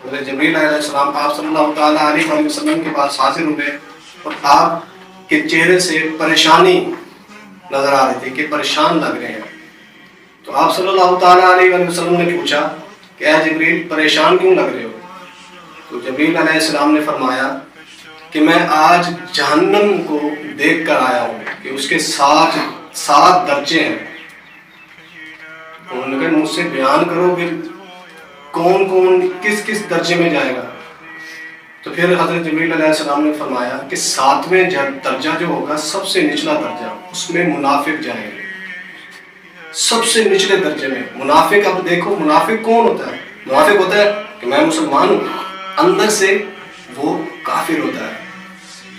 حضرت جبریل علیہ السلام آپ صلی اللہ تعالیٰ علیہ وسلم کے پاس حاضر ہوئے اور آپ کے چہرے سے پریشانی نظر آ رہی تھی کہ پریشان لگ رہے ہیں. تو آپ صلی اللہ تعالیٰ علیہ وسلم نے پوچھا کہ اے جبریل پریشان کیوں لگ رہے ہو؟ تو جبریل علیہ السلام نے فرمایا کہ میں آج جہنم کو دیکھ کر آیا ہوں کہ اس کے 7 درجے ہیں. انہوں نے کہا مجھ سے بیان کرو پھر کون کون کس درجے میں جائے گا. تو پھر حضرت جبریل علیہ السلام نے فرمایا کہ 7ویں درجہ جو ہوگا سب سے نچلا درجہ، اس میں منافق جائیں گے. سب سے نچلے درجے میں منافق. اب دیکھو منافق کون ہوتا ہے؟ منافق ہوتا ہے کہ میں مسلمان ہوں، اندر سے وہ کافر ہوتا ہے.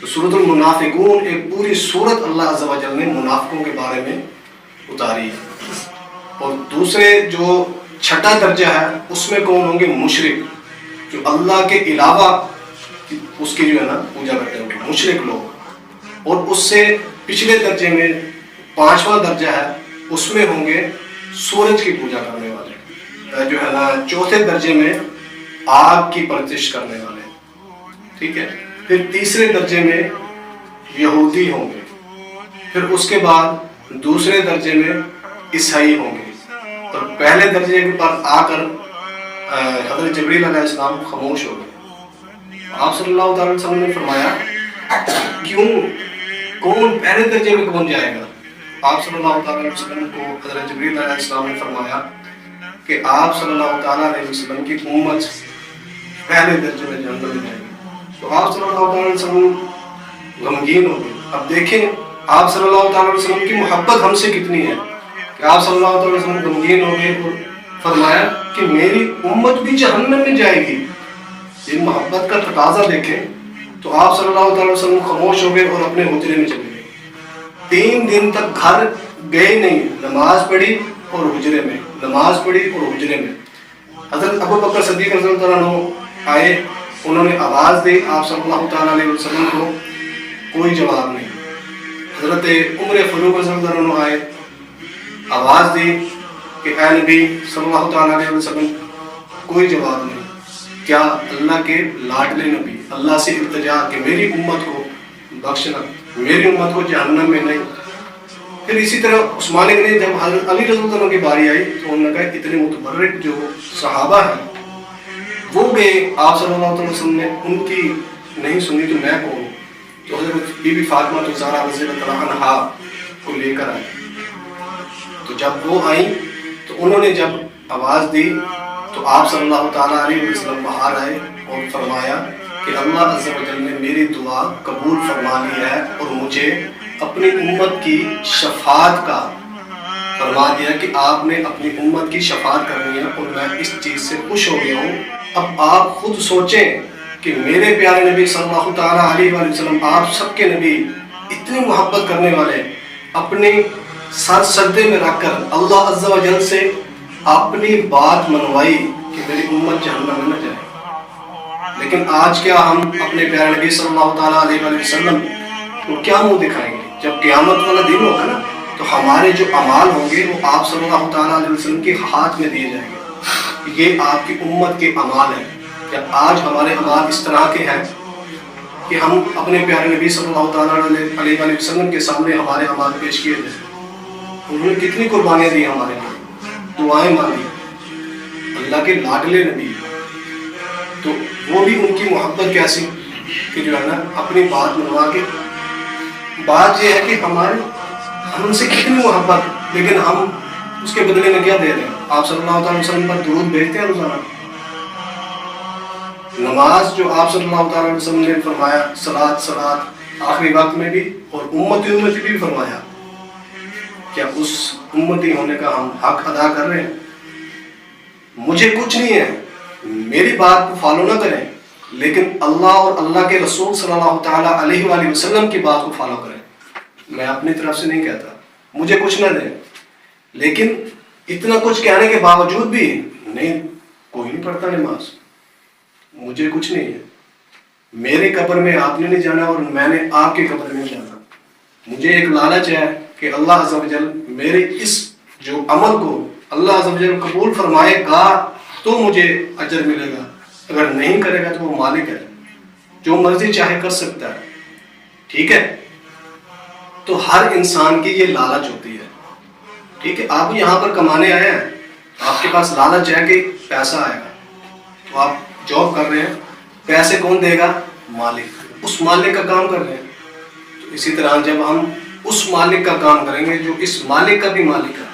تو سورۃ المنافقون ایک پوری سورت اللہ عز و جل نے منافقوں کے بارے میں اتاری ہے. اور دوسرے جو 6 درجہ ہے اس میں کون ہوں گے؟ مشرک، جو اللہ کے علاوہ اس کی جو ہے نا پوجا کرتے ہیں، مشرک لوگ. اور اس سے پچھلے درجے میں 5واں درجہ ہے، اس میں ہوں گے سورج کی پوجا کرنے والے، جو ہے نا 4تھے درجے میں آگ کی پرستش کرنے والے. ٹھیک ہے. پھر تیسرے درجے میں یہودی ہوں گے. پھر اس کے بعد دوسرے درجے میں عیسائی ہوں گے. اور پہلے درجے پر آ کر حضرت جبریل علیہ السلام خاموش ہو گئے. آپ صلی اللہ تعالی وسلم نے فرمایا کیوں، کون پہلے درجے میں کون جائے گا؟ آپ صلی اللہ تعالی وسلم کو حضرت جبریل علیہ السلام نے فرمایا کہ آپ صلی اللہ تعالی علیہ وسلم کی امت پہلے درجے میں جنت میں جائے گی. تو آپ صلی اللہ تعالی وسلم غمگین ہو گئے. اب دیکھیں آپ صلی اللہ تعالی وسلم کی محبت ہم سے کتنی ہے کہ آپ صلی اللہ تعالی وسلم غمگین ہو گئے اور فرمایا کہ میری امت بھی جہنم میں جائے گی. یہ محبت کا تقاضا دیکھیں. تو آپ صلی اللہ تعالی وسلم خاموش ہو گئے اور اپنے حجرے میں چلے گئے. 3 دن تک گھر گئے نہیں، نماز پڑھی اور حجرے میں، نماز پڑھی اور حجرے میں. حضرت ابو بکر صدیق رضی اللہ عنہ آئے، انہوں نے آواز دی آپ صلی اللہ تعالیٰ علیہ وسلم کو، کوئی جواب نہیں. حضرت عمر فاروق رضی اللہ عنہ آئے، آواز دی کہ اے نبی صلی اللہ تعالیٰ علیہ وسلم، کوئی جواب نہیں. کیا اللہ کے لاڈلے نبی اللہ سے التجا کہ میری امت کو بخشنا، میری امت کو جہنم میں نہیں. پھر اسی طرح عثمان غنی جب حضرت علی رضی اللہ عنہ کی باری آئی تو انہوں نے کہا اتنے متبرک جو صحابہ ہیں وہ گئے، آپ صلی اللہ علیہ وسلم نے ان کی نہیں سنی تو میں کون. تو حضرت بی بی فاطمہ زہرا رضی اللہ عنہا کو لے کر آئے. تو جب وہ آئیں تو انہوں نے جب آواز دی تو آپ صلی اللہ تعالیٰ علیہ وسلم باہر آئے اور فرمایا کہ اللہ عز و جل نے میری دعا قبول فرما لی ہے اور مجھے اپنی امت کی شفاعت کا فرما دیا کہ آپ نے اپنی امت کی شفاعت کرنی ہے اور میں اس چیز سے خوش ہو گیا ہوں. اب آپ خود سوچیں کہ میرے پیارے نبی صلی اللہ تعالیٰ علیہ وسلم، آپ سب کے نبی، اتنی محبت کرنے والے، اپنے سر سجدے میں رکھ کر اللہ عز و جل سے اپنی بات منوائی کہ میری امت جہنم میں نہ جائے. لیکن آج کیا ہم اپنے پیارے نبی صلی اللہ تعالیٰ علیہ وسلم کو کیا منہ دکھائیں گے؟ جب قیامت والا دن ہوگا نا تو ہمارے جو اعمال ہوں گے وہ آپ صلی اللہ تعالیٰ علیہ وسلم کے ہاتھ میں دیے جائیں گے. یہ آپ کی امت کے اعمال ہیں. کیا آج ہمارے اعمال اس طرح کے ہیں کہ ہم اپنے پیارے نبی صلی اللہ تعالیٰ علیہ وسلم کے سامنے ہمارے اعمال پیش کیے جائیں؟ انہوں نے کتنی قربانیاں دی ہمارے لیے، دعائیں مانگی، اللہ کے لاڈلے نبی. تو وہ بھی ان کی محبت کیسی کہ جو ہے نا اپنی بات منوا کے. بات یہ ہے کہ ہم ان سے کتنی محبت، لیکن ہم اس کے بدلے میں کیا دے رہے ہیں؟ آپ صلی اللہ تعالی وسلم پر درود بھیجتے ہیں روزانہ. نماز جو آپ صلی اللہ تعالی وسلم نے فرمایا، صلاۃ آخری وقت میں بھی اور امتی بھی فرمایا، کیا اس امتی ہونے کا ہم حق ادا کر رہے ہیں؟ مجھے کچھ نہیں ہے، میری بات کو فالو نہ کریں، لیکن اللہ اور اللہ کے رسول صلی اللہ تعالیٰ علیہ وآلہ وسلم کی بات کو فالو کریں. میں اپنی طرف سے نہیں کہتا، مجھے کچھ نہ دیں، لیکن اتنا کچھ کہنے کے باوجود بھی نہیں، کوئی نہیں پڑھتا نماز، مجھے کچھ نہیں ہے، میرے قبر میں آپ نے نہیں جانا اور میں نے آپ کے قبر میں جانا. مجھے ایک لالچ ہے کہ اللہ عز و جل میرے اس جو عمل کو اللہ عز و جل قبول فرمائے گا تو مجھے اجر ملے گا، اگر نہیں کرے گا تو وہ مالک ہے، جو مرضی چاہے کر سکتا ہے، ٹھیک ہے؟ تو ہر انسان کی یہ لالچ ہوتی ہے، ٹھیک ہے؟ آپ یہاں پر کمانے آئے ہیں، آپ کے پاس لالچ ہے کہ پیسہ آئے گا، تو آپ جاب کر رہے ہیں، پیسے کون دے گا؟ مالک، اس مالک کا کام کر رہے ہیں۔ تو اسی طرح جب ہم اس مالک کا کام کریں گے جو اس مالک کا بھی مالک ہے،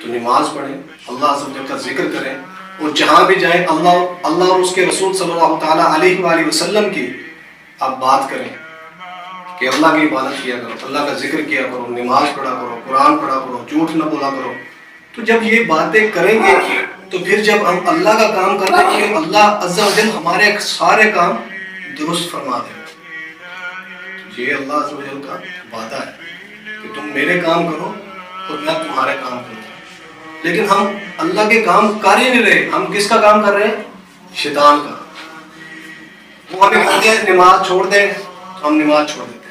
تو نماز پڑھیں، اللہ عز و جل کا ذکر کریں، اور جہاں بھی جائیں اللہ اور اس کے رسول صلی اللہ تعالیٰ علیہ وآلہ وسلم کی آپ بات کریں کہ اللہ کی عبادت کیا کرو، اللہ کا ذکر کیا کرو، نماز پڑھا کرو، قرآن پڑھا کرو، جھوٹ نہ بولا کرو۔ تو جب یہ باتیں کریں گے تو پھر جب ہم اللہ کا کام کریں گے، اللہ عز و جل ہمارے سارے کام درست فرما دیں گے۔ یہ اللہ عز و جل کا وعدہ ہے کہ تم میرے کام کرو اور میں تمہارے کام کروں۔ لیکن ہم اللہ کے کام کر ہی نہیں رہے، ہم کس کا کام کر رہے ہیں؟ شیطان کا۔ وہ ہمیں کہتے ہیں نماز چھوڑ دیں، ہم نماز چھوڑ دیں۔